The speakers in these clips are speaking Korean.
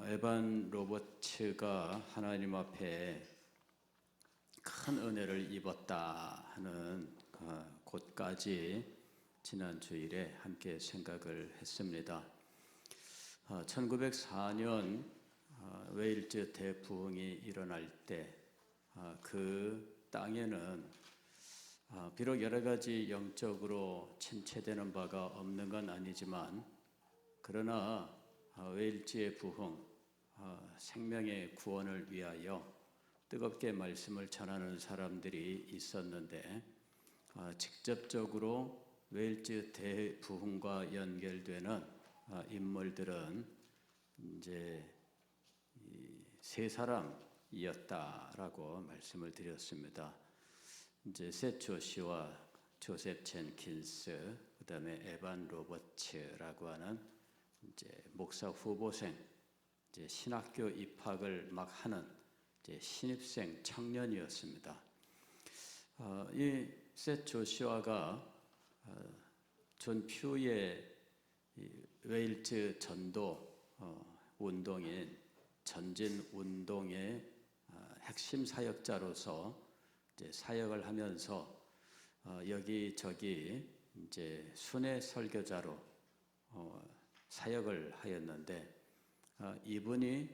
에반 로버츠가 하나님 앞에 큰 은혜를 입었다 하는 곳까지 지난 주일에 함께 생각을 했습니다. 1904년 웨일즈 대부흥이 일어날 때 그 땅에는 비록 여러 가지 영적으로 침체되는 바가 없는 건 아니지만 그러나 웨일즈의 부흥, 생명의 구원을 위하여 뜨겁게 말씀을 전하는 사람들이 있었는데 직접적으로 웨일즈 대부흥과 연결되는 인물들은 이제 세 사람이었다라고 말씀을 드렸습니다. 이제 셋 조시와 조셉 젠킨스, 그다음에 에반 로버츠라고 하는 이제 목사 후보생, 이제 신학교 입학을 막 하는 이제 신입생 청년이었습니다. 이 셋 조시아가 존 퓨의 웨일즈 전도 운동인 전진 운동의 핵심 사역자로서 이제 사역을 하면서 여기저기 이제 순회 설교자로 사역을 하였는데 이분이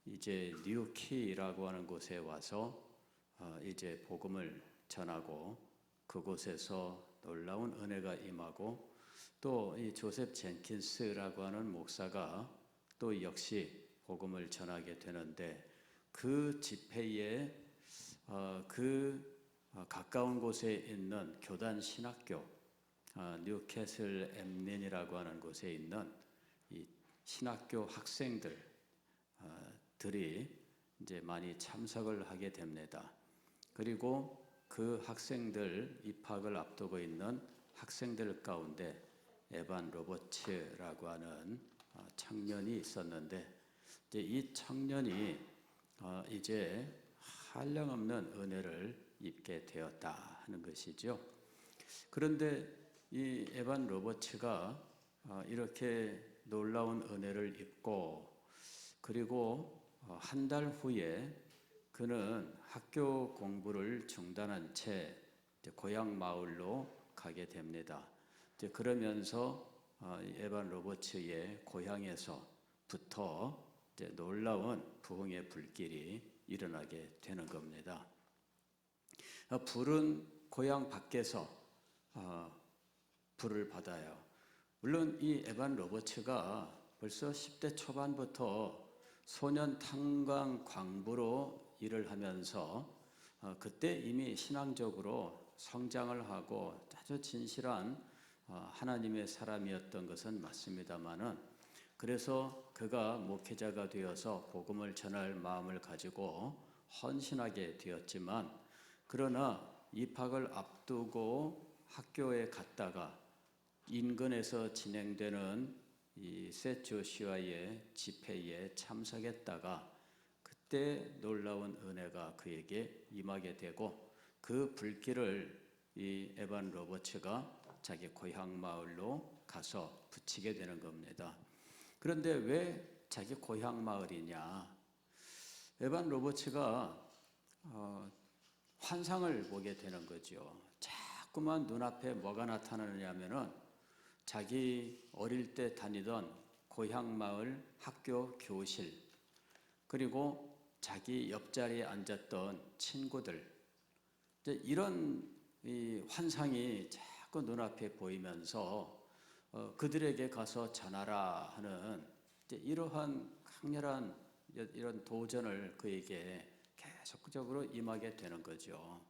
이제 뉴키라고 하는 곳에 와서 이제 복음을 전하고 그곳에서 놀라운 은혜가 임하고 또 이 조셉 젠킨스라고 하는 목사가 또 역시 복음을 전하게 되는데 그 집회에 가까운 곳에 있는 교단 신학교 뉴캐슬 엠린이라고 하는 곳에 있는 이 신학교 학생들이 이제 많이 참석을 하게 됩니다. 그리고 그 학생들 입학을 앞두고 있는 학생들 가운데 에반 로버츠라고 하는 청년이 있었는데 이제 이 청년이 이제 한량없는 은혜를 입게 되었다 하는 것이죠. 그런데 이 에반 로버츠가 이렇게 놀라운 은혜를 입고 그리고 한 달 후에 그는 학교 공부를 중단한 채 고향 마을로 가게 됩니다. 그러면서 에반 로버츠의 고향에서부터 놀라운 부흥의 불길이 일어나게 되는 겁니다. 불은 고향 밖에서 불을 받아요. 물론 이 에반 로버츠가 벌써 10대 초반부터 소년 탄광 광부로 일을 하면서 그때 이미 신앙적으로 성장을 하고 아주 진실한 하나님의 사람이었던 것은 맞습니다만은 그래서 그가 목회자가 되어서 복음을 전할 마음을 가지고 헌신하게 되었지만 그러나 입학을 앞두고 학교에 갔다가 인근에서 진행되는 이 셋 조시아의 집회에 참석했다가 그때 놀라운 은혜가 그에게 임하게 되고 그 불길을 이 에반 로버츠가 자기 고향 마을로 가서 붙이게 되는 겁니다. 그런데 왜 자기 고향 마을이냐? 에반 로버츠가 환상을 보게 되는 거죠. 자꾸만 눈앞에 뭐가 나타나느냐면은 자기 어릴 때 다니던 고향 마을 학교 교실 그리고 자기 옆자리에 앉았던 친구들 이런 이 환상이 자꾸 눈앞에 보이면서 그들에게 가서 전하라 하는 이러한 강렬한 이런 도전을 그에게 계속적으로 임하게 되는 거죠.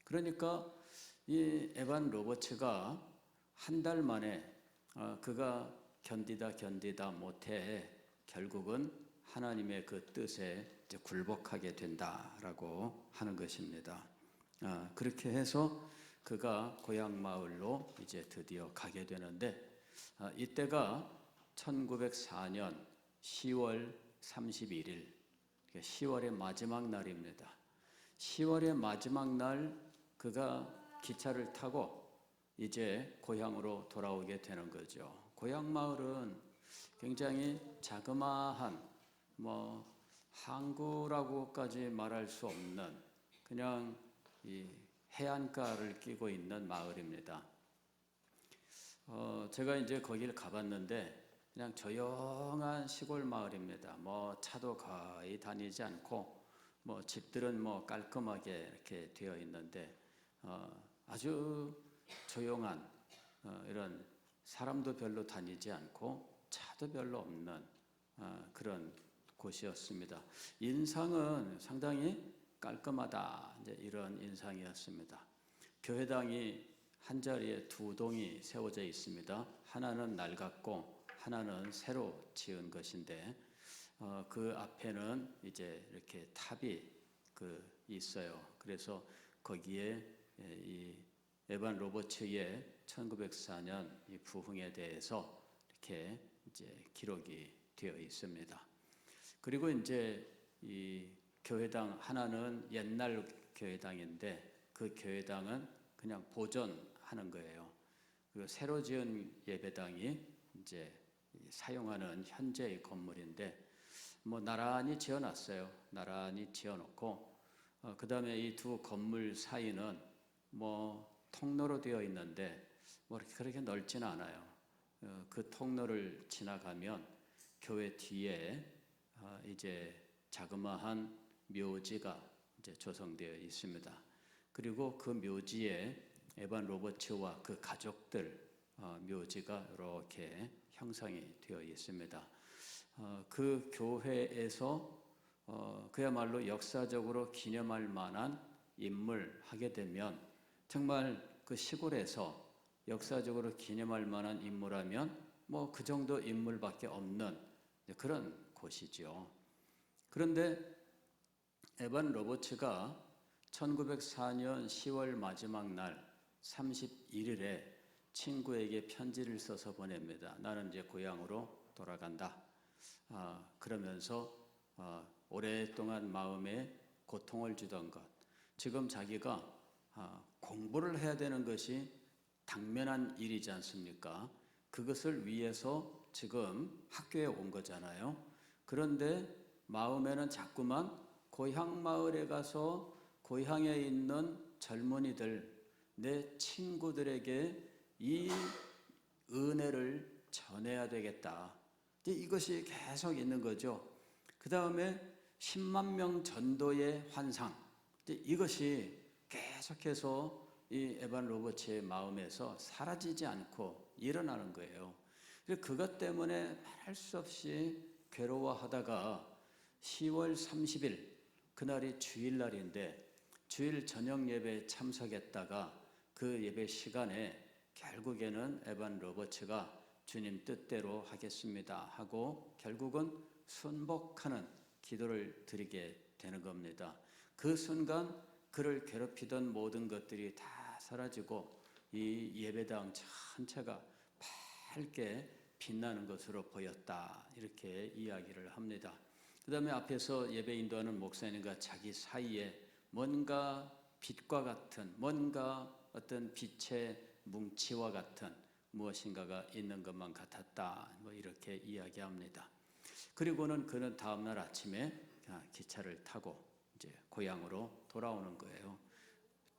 그러니까 이 에반 로버츠가 한 달 만에 그가 견디다 못해 결국은 하나님의 그 뜻에 굴복하게 된다라고 하는 것입니다. 그렇게 해서 그가 고향 마을로 이제 드디어 가게 되는데 이때가 1904년 10월 31일 10월의 마지막 날입니다. 10월의 마지막 날 그가 기차를 타고 이제 고향으로 돌아오게 되는 거죠. 고향 마을은 굉장히 자그마한 뭐 항구라고까지 말할 수 없는 그냥 이 해안가를 끼고 있는 마을입니다. 제가 이제 거기를 가봤는데 그냥 조용한 시골 마을입니다. 뭐 차도 거의 다니지 않고 뭐 집들은 뭐 깔끔하게 이렇게 되어 있는데 아주 조용한 이런 사람도 별로 다니지 않고 차도 별로 없는 그런 곳이었습니다. 인상은 상당히 깔끔하다 이제 이런 인상이었습니다. 교회당이 한 자리에 두 동이 세워져 있습니다. 하나는 낡았고 하나는 새로 지은 것인데 그 앞에는 이제 이렇게 탑이 있어요. 그래서 거기에 이 에반 로버츠의 1904년 이 부흥에 대해서 이렇게 이제 기록이 되어 있습니다. 그리고 이제 이 교회당 하나는 옛날 교회당인데 그 교회당은 그냥 보존하는 거예요. 그리고 새로 지은 예배당이 이제 사용하는 현재의 건물인데 뭐 나란히 지어놨어요. 나란히 지어놓고 그 다음에 이 두 건물 사이는 뭐 통로로 되어 있는데 뭐 그렇게 넓지는 않아요. 그 통로를 지나가면 교회 뒤에 이제 자그마한 묘지가 이제 조성되어 있습니다. 그리고 그 묘지에 에반 로버츠와 그 가족들 묘지가 이렇게 형상이 되어 있습니다. 그 교회에서 그야말로 역사적으로 기념할 만한 인물 하게 되면 정말 그 시골에서 역사적으로 기념할 만한 인물하면 뭐 그 정도 인물밖에 없는 그런 곳이죠. 그런데 에반 로버츠가 1904년 10월 마지막 날 31일에 친구에게 편지를 써서 보냅니다. 나는 이제 고향으로 돌아간다. 그러면서 오랫동안 마음에 고통을 주던 것, 지금 자기가 공부를 해야 되는 것이 당면한 일이지 않습니까? 그것을 위해서 지금 학교에 온 거잖아요. 그런데 마음에는 자꾸만 고향 마을에 가서 고향에 있는 젊은이들, 내 친구들에게 이 은혜를 전해야 되겠다. 이것이 계속 있는 거죠. 그 다음에 10만 명 전도의 환상, 이것이 계속해서 이 에반 로버츠의 마음에서 사라지지 않고 일어나는 거예요. 그것 때문에 말할 수 없이 괴로워하다가 10월 30일 그날이 주일날인데 주일 저녁 예배에 참석했다가 그 예배 시간에 결국에는 에반 로버츠가 주님 뜻대로 하겠습니다 하고 결국은 순복하는 기도를 드리게 되는 겁니다. 그 순간 그를 괴롭히던 모든 것들이 다 사라지고 이 예배당 전체가 밝게 빛나는 것으로 보였다 이렇게 이야기를 합니다. 그 다음에 앞에서 예배 인도하는 목사님과 자기 사이에 뭔가 빛과 같은 뭔가 어떤 빛의 뭉치와 같은 무엇인가가 있는 것만 같았다 뭐 이렇게 이야기합니다. 그리고는 그는 다음날 아침에 기차를 타고 이제 고향으로 돌아오는 거예요.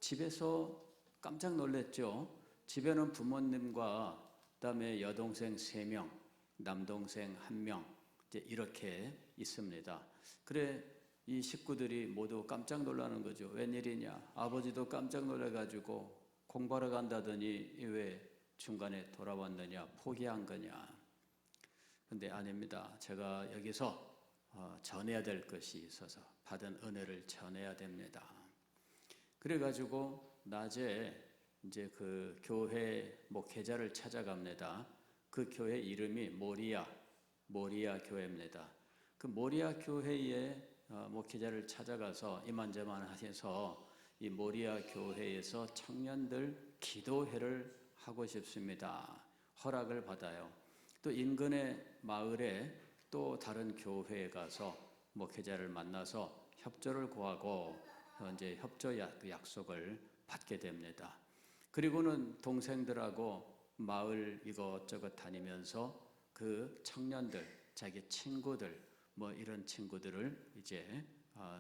집에서 깜짝 놀랐죠. 집에는 부모님과 그다음에 여동생 3명, 남동생 1명 이제 이렇게 있습니다. 그래 이 식구들이 모두 깜짝 놀라는 거죠. 웬일이냐? 아버지도 깜짝 놀라가지고 공부하러 간다더니 왜 중간에 돌아왔느냐? 포기한 거냐? 근데 아닙니다. 제가 여기서 전해야 될 것이 있어서 받은 은혜를 전해야 됩니다. 그래가지고 낮에 이제 그 교회 목회자를 찾아갑니다. 그 교회 이름이 모리아 교회입니다. 그 모리아 교회에 목회자를 찾아가서 이만저만 하셔서 이 모리아 교회에서 청년들 기도회를 하고 싶습니다. 허락을 받아요. 또 인근의 마을에 또 다른 교회에 가서 목회자를 만나서 협조를 구하고 이제 협조 약속을 받게 됩니다. 그리고는 동생들하고 마을 이것저것 다니면서 그 청년들, 자기 친구들 뭐 이런 친구들을 이제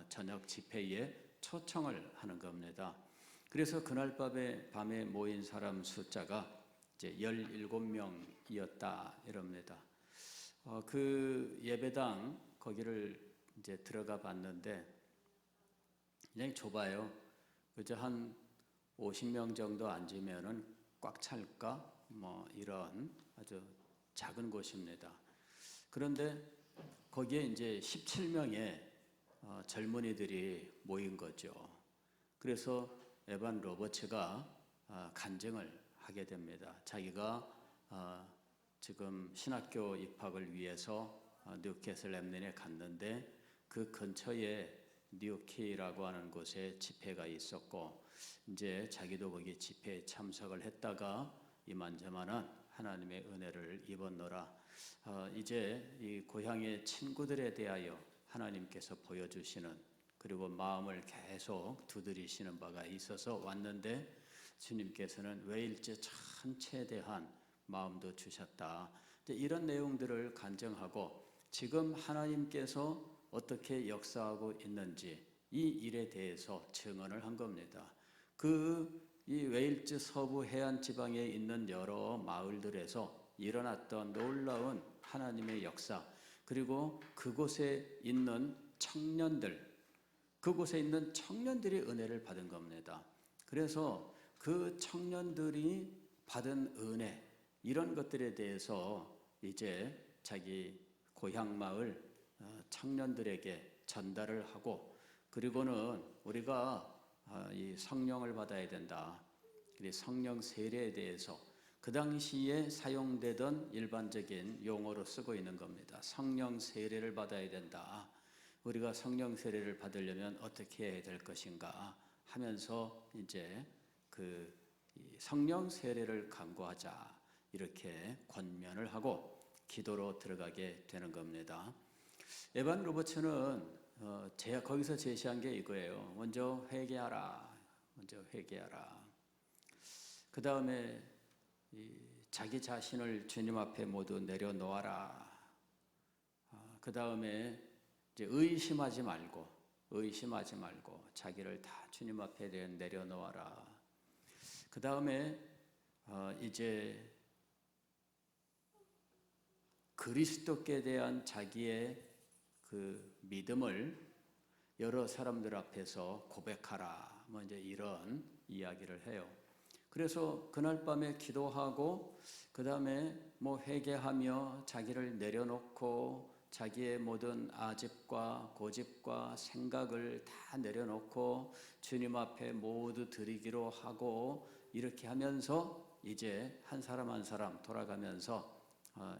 저녁 집회에 초청을 하는 겁니다. 그래서 그날 밤에 모인 사람 숫자가 이제 17명이었다 이럽니다. 그 예배당 거기를 이제 들어가 봤는데 굉장히 좁아요. 그저 한 50명 정도 앉으면은 꽉 찰까? 뭐 이런 아주 작은 곳입니다. 그런데 거기에 이제 17명의 젊은이들이 모인 거죠. 그래서 에반 로버츠가 간증을 하게 됩니다. 자기가 지금 신학교 입학을 위해서 뉴캐슬 랩넨에 갔는데 그 근처에 뉴케이라고 하는 곳에 집회가 있었고 이제 자기도 거기 집회에 참석을 했다가 이만저만한 하나님의 은혜를 입었노라. 이제 이 고향의 친구들에 대하여 하나님께서 보여주시는 그리고 마음을 계속 두드리시는 바가 있어서 왔는데 주님께서는 웨일즈 전체에 대한 마음도 주셨다. 이런 내용들을 간증하고 지금 하나님께서 어떻게 역사하고 있는지 이 일에 대해서 증언을 한 겁니다. 이 웨일즈 서부 해안 지방에 있는 여러 마을들에서 일어났던 놀라운 하나님의 역사, 그리고 그곳에 있는 청년들이 은혜를 받은 겁니다. 그래서 그 청년들이 받은 은혜, 이런 것들에 대해서 이제 자기 고향 마을 청년들에게 전달을 하고, 그리고는 우리가 이 성령을 받아야 된다. 성령 세례에 대해서 그 당시에 사용되던 일반적인 용어로 쓰고 있는 겁니다. 성령 세례를 받아야 된다. 우리가 성령 세례를 받으려면 어떻게 해야 될 것인가 하면서 이제 그 성령 세례를 강구하자 이렇게 권면을 하고 기도로 들어가게 되는 겁니다. 에반 로버츠는 거기서 제시한 게 이거예요. 먼저 회개하라. 그 다음에 자기 자신을 주님 앞에 모두 내려놓아라. 그 다음에 이제 의심하지 말고 자기를 다 주님 앞에 내려놓아라. 그 다음에 이제 그리스도께 대한 자기의 그 믿음을 여러 사람들 앞에서 고백하라. 뭐 이제 이런 이야기를 해요. 그래서 그날 밤에 기도하고 그 다음에 뭐 회개하며 자기를 내려놓고 자기의 모든 아집과 고집과 생각을 다 내려놓고 주님 앞에 모두 드리기로 하고 이렇게 하면서 이제 한 사람 한 사람 돌아가면서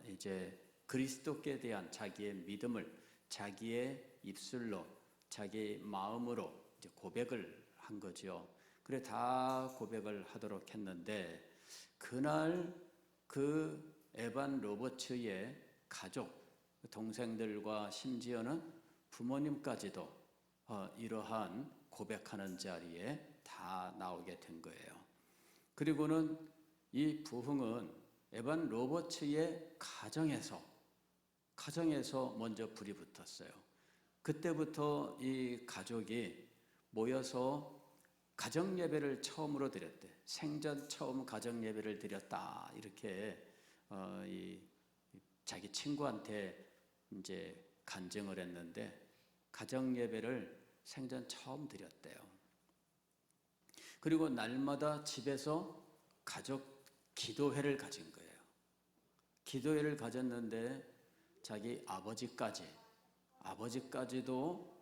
이제 그리스도께 대한 자기의 믿음을 자기의 입술로 자기 마음으로 이제 고백을 한 거죠. 그래 다 고백을 하도록 했는데 그날 그 에반 로버츠의 가족 동생들과 심지어는 부모님까지도 이러한 고백하는 자리에 다 나오게 된 거예요. 그리고는 이 부흥은 에반 로버츠의 가정에서 먼저 불이 붙었어요. 그때부터 이 가족이 모여서 가정 예배를 처음으로 드렸대. 생전 처음 가정 예배를 드렸다. 이렇게 자기 친구한테 이제 간증을 했는데 가정 예배를 생전 처음 드렸대요. 그리고 날마다 집에서 가족 기도회를 가진 거예요. 기도회를 가졌는데 자기 아버지까지도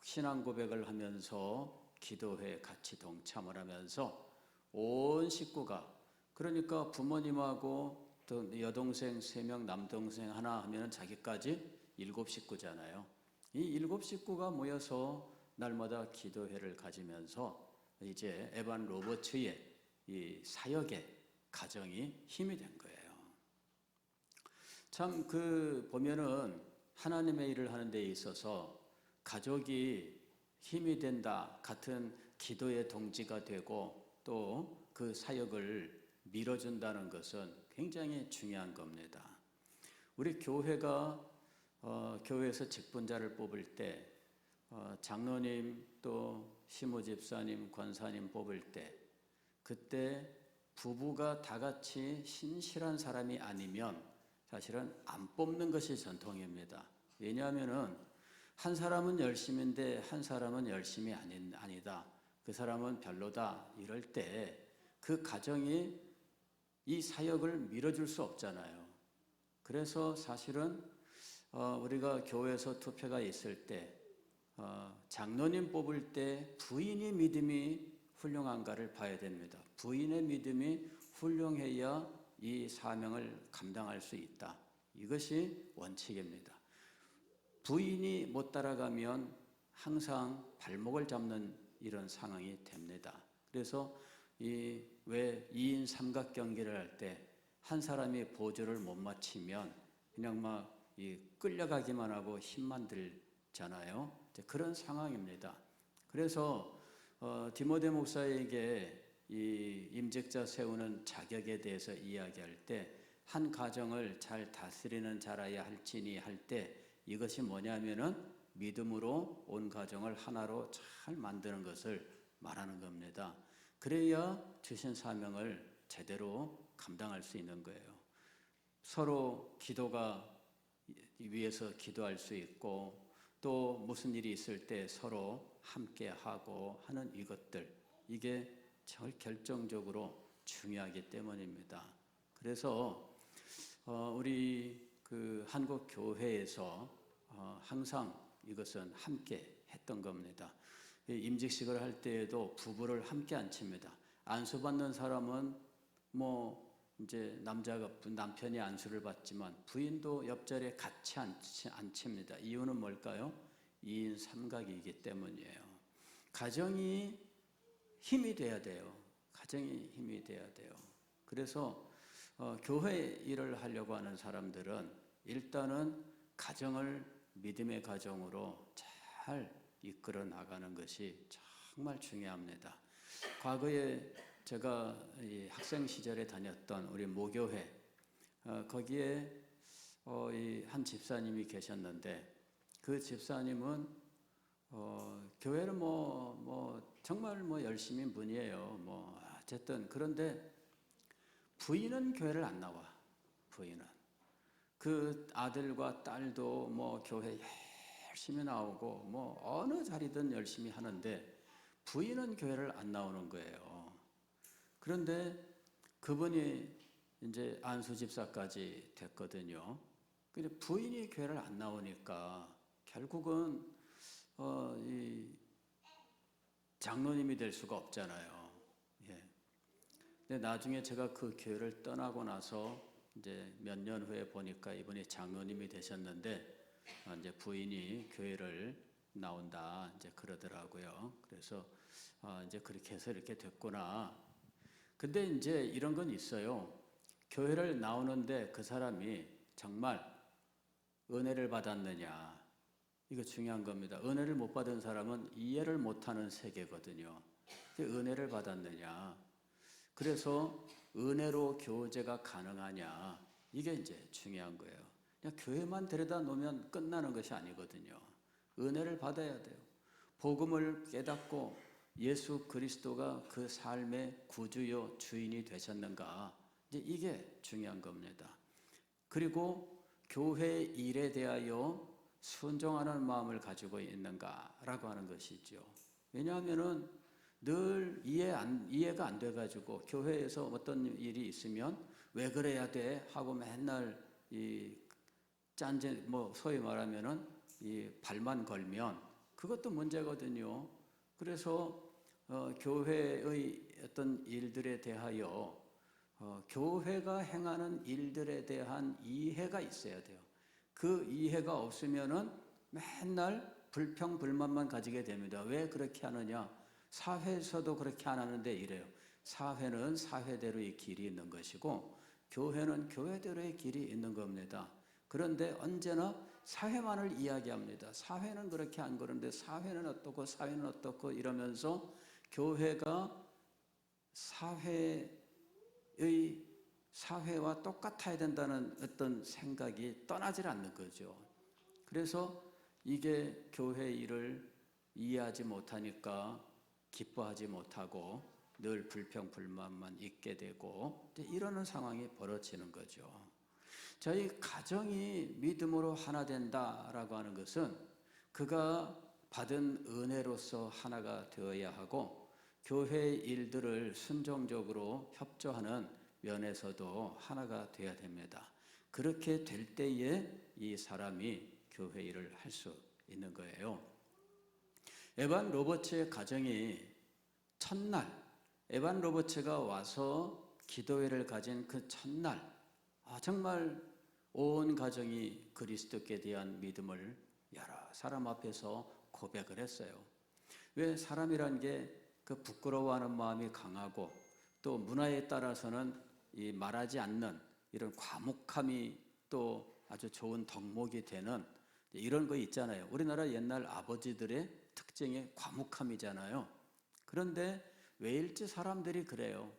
신앙 고백을 하면서 기도회에 같이 동참을 하면서 온 식구가, 그러니까 부모님하고 또 여동생 3명, 남동생 하나 하면 자기까지 7식구잖아요. 이 7식구가 모여서 날마다 기도회를 가지면서 이제 에반 로버츠의 이 사역의 가정이 힘이 된 거예요. 참 보면은 하나님의 일을 하는 데 있어서 가족이 힘이 된다 같은 기도의 동지가 되고 또 그 사역을 밀어준다는 것은 굉장히 중요한 겁니다. 우리 교회가 교회에서 직분자를 뽑을 때 장로님 또 시무집사님, 권사님 뽑을 때 그때 부부가 다 같이 신실한 사람이 아니면 사실은 안 뽑는 것이 전통입니다. 왜냐하면은 한 사람은 열심인데 한 사람은 열심이 아니다. 그 사람은 별로다. 이럴 때 그 가정이 이 사역을 밀어줄 수 없잖아요. 그래서 사실은 우리가 교회에서 투표가 있을 때 장로님 뽑을 때 부인의 믿음이 훌륭한가를 봐야 됩니다. 부인의 믿음이 훌륭해야 이 사명을 감당할 수 있다. 이것이 원칙입니다. 부인이 못 따라가면 항상 발목을 잡는 이런 상황이 됩니다. 그래서 왜 2인 삼각 경기를 할 때 한 사람이 보조를 못 맞추면 그냥 막 끌려가기만 하고 힘만 들잖아요. 그런 상황입니다. 그래서 디모데 목사에게 이 임직자 세우는 자격에 대해서 이야기할 때 한 가정을 잘 다스리는 자라야 할지니 할 때 이것이 뭐냐면은 믿음으로 온 가정을 하나로 잘 만드는 것을 말하는 겁니다. 그래야 주신 사명을 제대로 감당할 수 있는 거예요. 서로 기도가 위해서 기도할 수 있고 또 무슨 일이 있을 때 서로 함께 하고 하는 이것들 이게 제일 결정적으로 중요하기 때문입니다. 그래서 우리 그 한국 교회에서 항상 이것은 함께 했던 겁니다. 임직식을 할 때에도 부부를 함께 앉힙니다. 안수받는 사람은 뭐 이제 남편이 안수를 받지만 부인도 옆자리에 같이 앉힙니다. 이유는 뭘까요? 2인 삼각이기 때문이에요. 가정이 힘이 돼야 돼요. 가정이 힘이 돼야 돼요. 그래서 교회 일을 하려고 하는 사람들은 일단은 가정을 믿음의 가정으로 잘 이끌어 나가는 것이 정말 중요합니다. 과거에 제가 학생 시절에 다녔던 우리 모교회 거기에 한 집사님이 계셨는데 그 집사님은 교회를 정말 열심인 분이에요. 어쨌든 그런데 부인은 교회를 안 나와. 부인은 그 아들과 딸도 교회 열심히 나오고 어느 자리든 열심히 하는데 부인은 교회를 안 나오는 거예요. 그런데 그분이 이제 안수 집사까지 됐거든요. 근데 부인이 교회를 안 나오니까 결국은 이 장로님이 될 수가 없잖아요. 예. 근데 나중에 제가 그 교회를 떠나고 나서 이제 몇 년 후에 보니까 이분이 장로님이 되셨는데 이제 부인이 교회를 나온다 이제 그러더라고요. 그래서 이제 그렇게 해서 이렇게 됐구나. 근데 이제 이런 건 있어요. 교회를 나오는데 그 사람이 정말 은혜를 받았느냐. 이거 중요한 겁니다. 은혜를 못 받은 사람은 이해를 못하는 세계거든요. 은혜를 받았느냐. 그래서 은혜로 교제가 가능하냐. 이게 이제 중요한 거예요. 그냥 교회만 데려다 놓으면 끝나는 것이 아니거든요. 은혜를 받아야 돼요. 복음을 깨닫고 예수 그리스도가 그 삶의 구주요 주인이 되셨는가. 이제 이게 중요한 겁니다. 그리고 교회 일에 대하여 순종하는 마음을 가지고 있는가라고 하는 것이죠. 왜냐하면은 늘 이해가 안 돼가지고 교회에서 어떤 일이 있으면 왜 그래야 돼 하고 맨날 소위 말하면은 발만 걸면 그것도 문제거든요. 그래서 교회의 어떤 일들에 대하여 교회가 행하는 일들에 대한 이해가 있어야 돼요. 그 이해가 없으면은 맨날 불평불만만 가지게 됩니다. 왜 그렇게 하느냐? 사회에서도 그렇게 안 하는데 이래요. 사회는 사회대로의 길이 있는 것이고 교회는 교회대로의 길이 있는 겁니다. 그런데 언제나 사회만을 이야기합니다. 사회는 그렇게 안 그러는데 사회는 어떻고 사회는 어떻고 이러면서 교회가 사회와 똑같아야 된다는 어떤 생각이 떠나질 않는 거죠. 그래서 이게 교회 일을 이해하지 못하니까 기뻐하지 못하고 늘 불평불만만 있게 되고 이러는 상황이 벌어지는 거죠. 저희 가정이 믿음으로 하나 된다라고 하는 것은 그가 받은 은혜로서 하나가 되어야 하고 교회의 일들을 순종적으로 협조하는 면에서도 하나가 되어야 됩니다. 그렇게 될 때에 이 사람이 교회 일을 할 수 있는 거예요. 에반 로버츠의 가정이 첫날 에반 로버츠가 와서 기도회를 가진 그 첫날 정말 온 가정이 그리스도께 대한 믿음을 여러 사람 앞에서 고백을 했어요. 왜 사람이란 게 그 부끄러워하는 마음이 강하고 또 문화에 따라서는 이 말하지 않는 이런 과묵함이 또 아주 좋은 덕목이 되는 이런 거 있잖아요. 우리나라 옛날 아버지들의 특징이 과묵함이잖아요. 그런데 웨일즈 사람들이 그래요.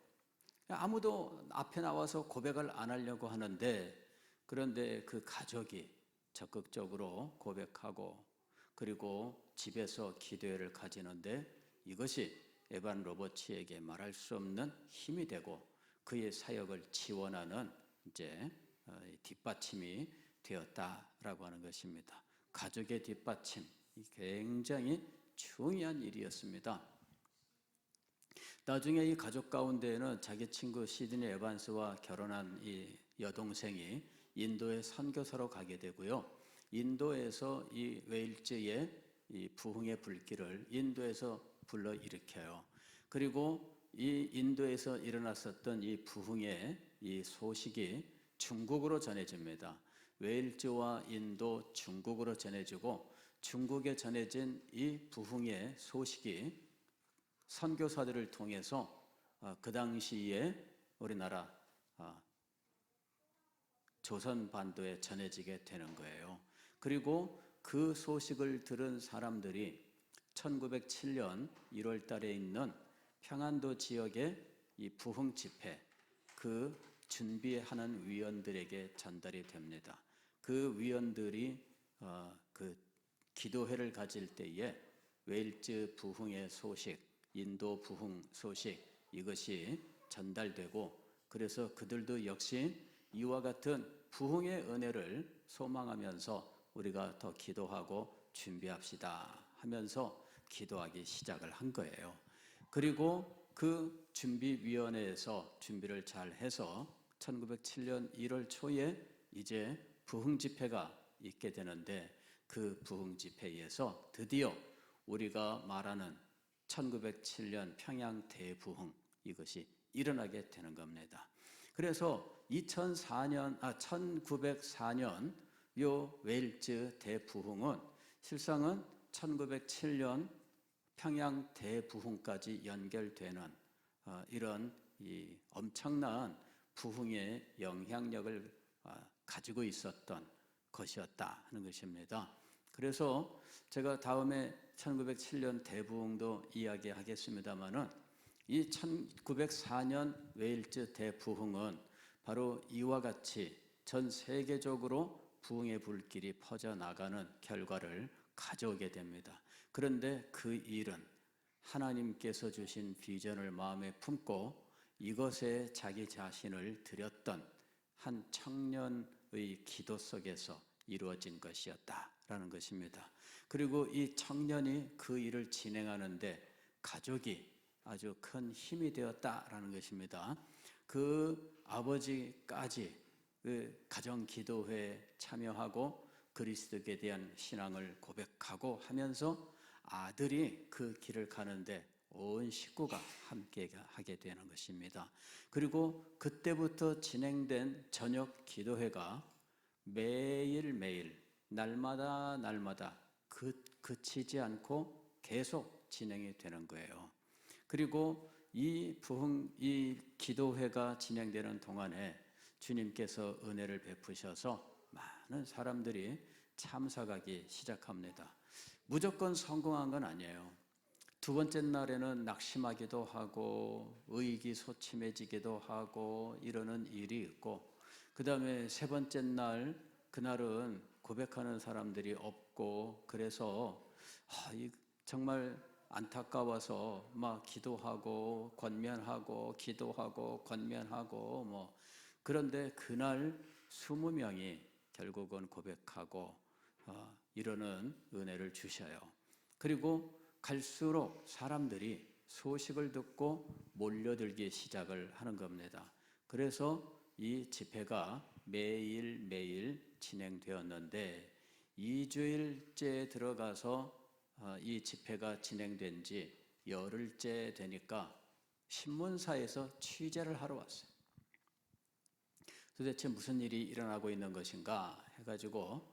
아무도 앞에 나와서 고백을 안 하려고 하는데 그런데 그 가족이 적극적으로 고백하고 그리고 집에서 기도회를 가지는데 이것이 에반 로버츠에게 말할 수 없는 힘이 되고 그의 사역을 지원하는 이제 뒷받침이 되었다라고 하는 것입니다. 가족의 뒷받침 굉장히 중요한 일이었습니다. 나중에 이 가족 가운데에는 자기 친구 시드니 에반스와 결혼한 이 여동생이 인도에 선교사로 가게 되고요. 인도에서 이 웨일즈의 이 부흥의 불길을 인도에서 불러 일으켜요. 그리고 이 인도에서 일어났었던 이 부흥의 이 소식이 중국으로 전해집니다. 웨일즈와 인도, 중국으로 전해지고 중국에 전해진 이 부흥의 소식이 선교사들을 통해서 그 당시에 우리나라 조선 반도에 전해지게 되는 거예요. 그리고 그 소식을 들은 사람들이 1907년 1월 달에 있는 평안도 지역의 이 부흥 집회 그 준비하는 위원들에게 전달이 됩니다. 그 위원들이 그 기도회를 가질 때에 웨일즈 부흥의 소식, 인도 부흥 소식 이것이 전달되고 그래서 그들도 역시 이와 같은 부흥의 은혜를 소망하면서 우리가 더 기도하고 준비합시다 하면서 기도하기 시작을 한 거예요. 그리고 그 준비위원회에서 준비를 잘 해서 1907년 1월 초에 이제 부흥 집회가 있게 되는데 그 부흥 집회에서 드디어 우리가 말하는 1907년 평양 대부흥 이것이 일어나게 되는 겁니다. 그래서 1904년 요 웨일즈 대부흥은 실상은 1907년 평양 대부흥까지 연결되는 이런 이 엄청난 부흥의 영향력을 가지고 있었던 것이었다 하는 것입니다. 그래서 제가 다음에 1907년 대부흥도 이야기하겠습니다마는 이 1904년 웨일즈 대부흥은 바로 이와 같이 전 세계적으로 부흥의 불길이 퍼져나가는 결과를 가져오게 됩니다. 그런데 그 일은 하나님께서 주신 비전을 마음에 품고 이것에 자기 자신을 드렸던 한 청년의 기도 속에서 이루어진 것이었다라는 것입니다. 그리고 이 청년이 그 일을 진행하는데 가족이 아주 큰 힘이 되었다라는 것입니다. 그 아버지까지 그 가정 기도회에 참여하고 그리스도에 대한 신앙을 고백하고 하면서 아들이 그 길을 가는데 온 식구가 함께 하게 되는 것입니다. 그리고 그때부터 진행된 저녁 기도회가 매일매일 날마다 그치지 않고 계속 진행이 되는 거예요. 그리고 이 기도회가 진행되는 동안에 주님께서 은혜를 베푸셔서 많은 사람들이 참석하기 시작합니다. 무조건 성공한 건 아니에요. 두 번째 날에는 낙심하기도 하고 의기소침해지기도 하고 이러는 일이 있고 그 다음에 세 번째 날 그날은 고백하는 사람들이 없고, 그래서 정말 안타까워서 막 기도하고 권면하고 기도하고 권면하고 뭐, 그런데 그날 20명이 결국은 고백하고 이루는 은혜를 주셔요. 그리고 갈수록 사람들이 소식을 듣고 몰려들기 시작을 하는 겁니다. 그래서 이 집회가 매일매일 진행되었는데 2주일째 들어가서 이 집회가 진행된 지 열흘째 되니까 신문사에서 취재를 하러 왔어요. 도대체 무슨 일이 일어나고 있는 것인가 해가지고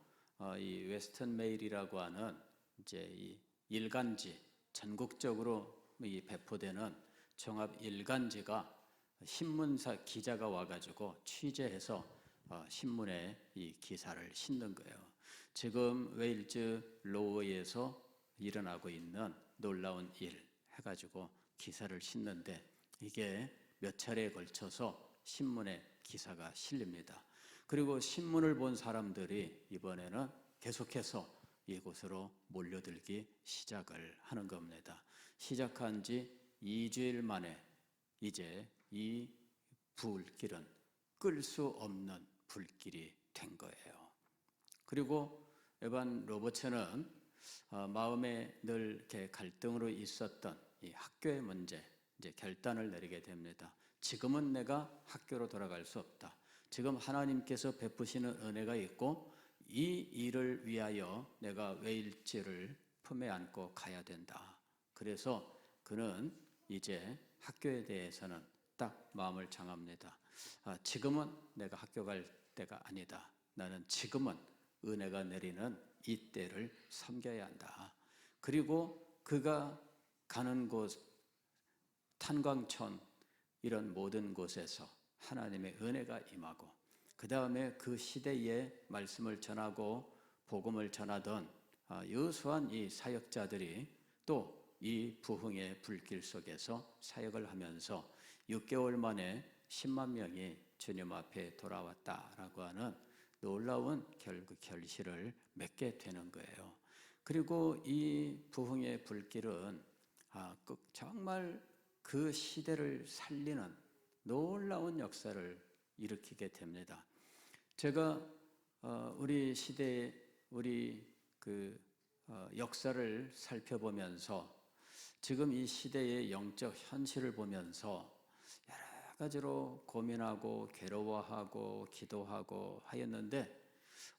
이 웨스턴 메일이라고 하는 이제 이 일간지, 전국적으로 이 배포되는 종합 일간지가 신문사 기자가 와가지고 취재해서 신문에 이 기사를 싣는 거예요. 지금 웨일즈 로우에서 일어나고 있는 놀라운 일 해가지고 기사를 싣는데 이게 몇 차례에 걸쳐서 신문에 기사가 실립니다. 그리고 신문을 본 사람들이 이번에는 계속해서 이곳으로 몰려들기 시작을 하는 겁니다. 시작한 지 2주일 만에 이제 이 불길은 끌 수 없는 불길이 된 거예요. 그리고 에반 로버츠는 마음에 늘 이렇게 갈등으로 있었던 이 학교의 문제, 이제 결단을 내리게 됩니다. 지금은 내가 학교로 돌아갈 수 없다. 지금 하나님께서 베푸시는 은혜가 있고 이 일을 위하여 내가 웨일즈를 품에 안고 가야 된다. 그래서 그는 이제 학교에 대해서는 딱 마음을 정합니다. 지금은 내가 학교 갈 때가 아니다. 나는 지금은 은혜가 내리는 이 때를 섬겨야 한다. 그리고 그가 가는 곳, 탄광촌 이런 모든 곳에서 하나님의 은혜가 임하고 그 다음에 그 시대에 말씀을 전하고 복음을 전하던 유수한 이 사역자들이 또 이 부흥의 불길 속에서 사역을 하면서 6개월 만에 10만 명이 주님 앞에 돌아왔다라고 하는 놀라운 결실을 맺게 되는 거예요. 그리고 이 부흥의 불길은 정말 그 시대를 살리는 놀라운 역사를 일으키게 됩니다. 제가 우리 시대의 우리 역사를 살펴보면서 지금 이 시대의 영적 현실을 보면서 여러 가지로 고민하고 괴로워하고 기도하고 하였는데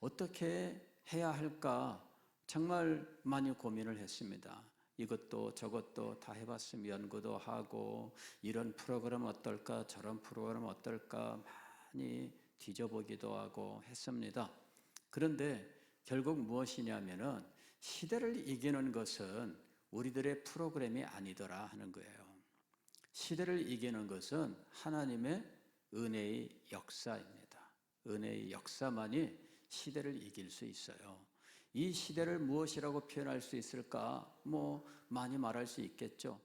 어떻게 해야 할까 정말 많이 고민을 했습니다. 이것도 저것도 다 해봤으면 연구도 하고 이런 프로그램 어떨까 저런 프로그램 어떨까 많이 뒤져보기도 하고 했습니다. 그런데 결국 무엇이냐면은 시대를 이기는 것은 우리들의 프로그램이 아니더라 하는 거예요. 시대를 이기는 것은 하나님의 은혜의 역사입니다. 은혜의 역사만이 시대를 이길 수 있어요. 이 시대를 무엇이라고 표현할 수 있을까? 많이 말할 수 있겠죠.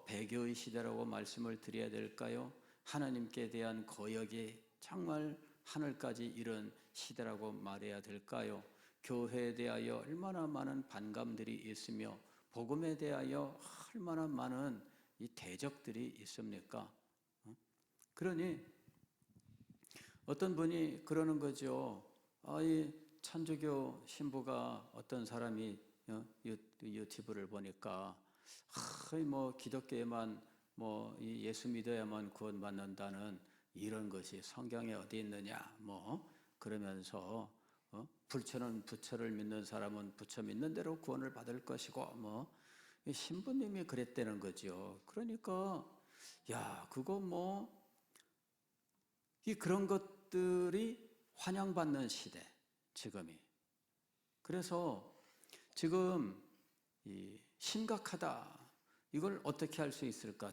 배교의 시대라고 말씀을 드려야 될까요? 하나님께 대한 거역이 정말 하늘까지 이른 시대라고 말해야 될까요? 교회에 대하여 얼마나 많은 반감들이 있으며 복음에 대하여 얼마나 많은 이 대적들이 있습니까? 그러니 어떤 분이 그러는 거죠. 이 천주교 신부가 어떤 사람이 유튜브를 보니까 기독교에만 이 예수 믿어야만 구원받는다는 이런 것이 성경에 어디 있느냐 그러면서 부처는 부처를 믿는 사람은 부처 믿는 대로 구원을 받을 것이고 신부님이 그랬다는 거죠. 그러니까 그거 그런 것들이 환영받는 시대 지금이. 그래서 지금 심각하다. 이걸 어떻게 할 수 있을까?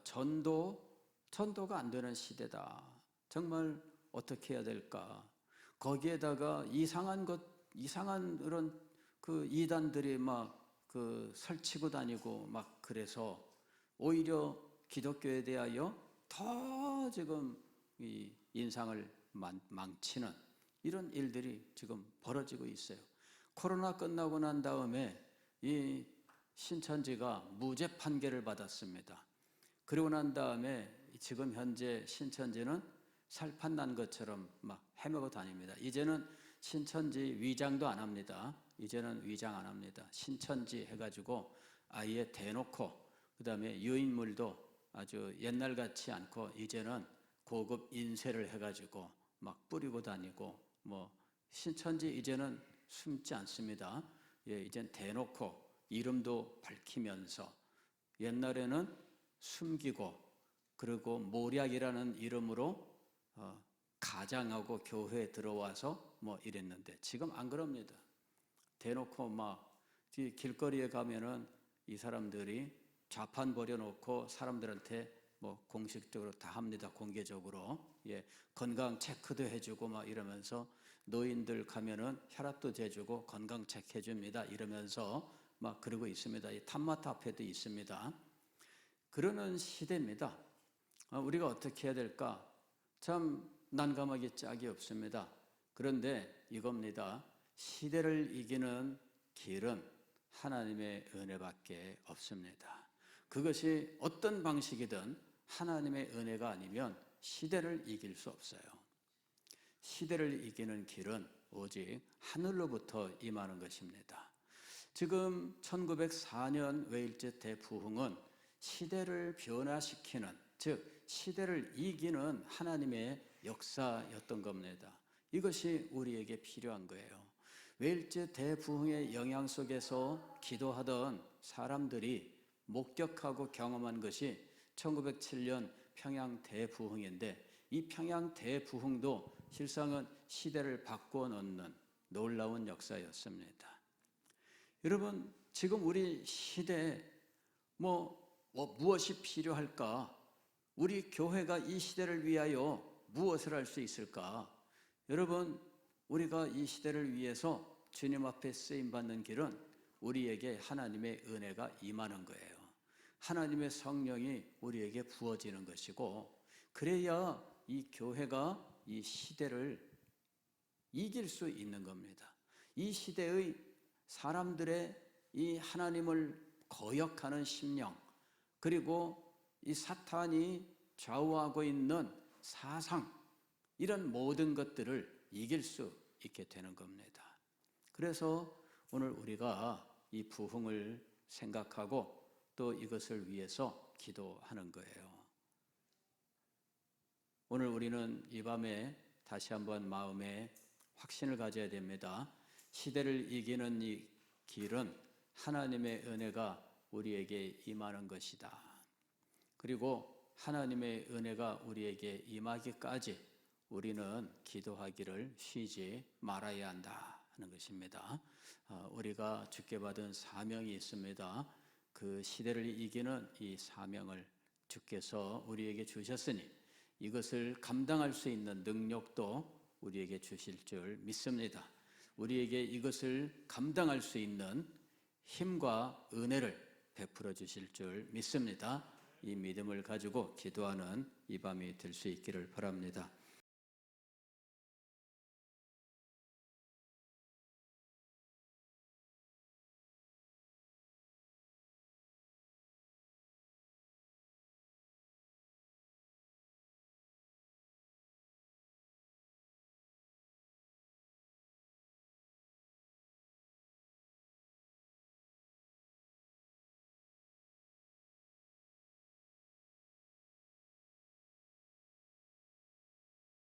전도가 안 되는 시대다. 정말 어떻게 해야 될까? 거기에다가 이상한 그런 이단들이 설치고 다니고 그래서 오히려 기독교에 대하여 더 지금 이 인상을 망치는 이런 일들이 지금 벌어지고 있어요. 코로나 끝나고 난 다음에 이 신천지가 무죄 판결을 받았습니다. 그리고 난 다음에 지금 현재 신천지는 살판 난 것처럼 막 헤매고 다닙니다. 이제는 신천지 위장도 안 합니다. 이제는 위장 안 합니다. 신천지 해가지고 아예 대놓고, 그 다음에 유인물도 아주 옛날 같지 않고 이제는 고급 인쇄를 해가지고 막 뿌리고 다니고, 뭐 신천지 이제는 숨지 않습니다. 예, 이젠 대놓고 이름도 밝히면서, 옛날에는 숨기고 그리고 모략이라는 이름으로 가장하고 교회에 들어와서 뭐 이랬는데 지금 안 그럽니다. 대놓고 막 길거리에 가면은 이 사람들이 좌판 벌여놓고 사람들한테 뭐 공식적으로 다 합니다. 공개적으로. 예, 건강 체크도 해주고 막 이러면서, 노인들 가면은 혈압도 재주고 건강 체크 해줍니다. 이러면서 막 그러고 있습니다. 이 탐마트 앞에도 있습니다. 그러는 시대입니다. 우리가 어떻게 해야 될까? 참 난감하기 짝이 없습니다. 그런데 이겁니다. 시대를 이기는 길은 하나님의 은혜밖에 없습니다. 그것이 어떤 방식이든 하나님의 은혜가 아니면 시대를 이길 수 없어요. 시대를 이기는 길은 오직 하늘로부터 임하는 것입니다. 지금 1904년 웨일즈 대부흥은 시대를 변화시키는, 즉 시대를 이기는 하나님의 역사였던 겁니다. 이것이 우리에게 필요한 거예요. 웨일즈 대부흥의 영향 속에서 기도하던 사람들이 목격하고 경험한 것이 1907년 평양 대부흥인데, 이 평양 대부흥도 실상은 시대를 바꿔 놓는 놀라운 역사였습니다. 여러분, 지금 우리 시대에 무엇이 필요할까? 우리 교회가 이 시대를 위하여 무엇을 할 수 있을까? 여러분, 우리가 이 시대를 위해서 주님 앞에 쓰임받는 길은 우리에게 하나님의 은혜가 임하는 거예요. 하나님의 성령이 우리에게 부어지는 것이고, 그래야 이 교회가 이 시대를 이길 수 있는 겁니다. 이 시대의 사람들의 이 하나님을 거역하는 심령, 그리고 이 사탄이 좌우하고 있는 사상, 이런 모든 것들을 이길 수 있게 되는 겁니다. 그래서 오늘 우리가 이 부흥을 생각하고 또 이것을 위해서 기도하는 거예요. 오늘 우리는 이 밤에 다시 한번 마음에 확신을 가져야 됩니다. 시대를 이기는 이 길은 하나님의 은혜가 우리에게 임하는 것이다. 그리고 하나님의 은혜가 우리에게 임하기까지 우리는 기도하기를 쉬지 말아야 한다 하는 것입니다. 우리가 주께 받은 사명이 있습니다. 그 시대를 이기는 이 사명을 주께서 우리에게 주셨으니 이것을 감당할 수 있는 능력도 우리에게 주실 줄 믿습니다. 우리에게 이것을 감당할 수 있는 힘과 은혜를 베풀어 주실 줄 믿습니다. 이 믿음을 가지고 기도하는 이 밤이 될 수 있기를 바랍니다.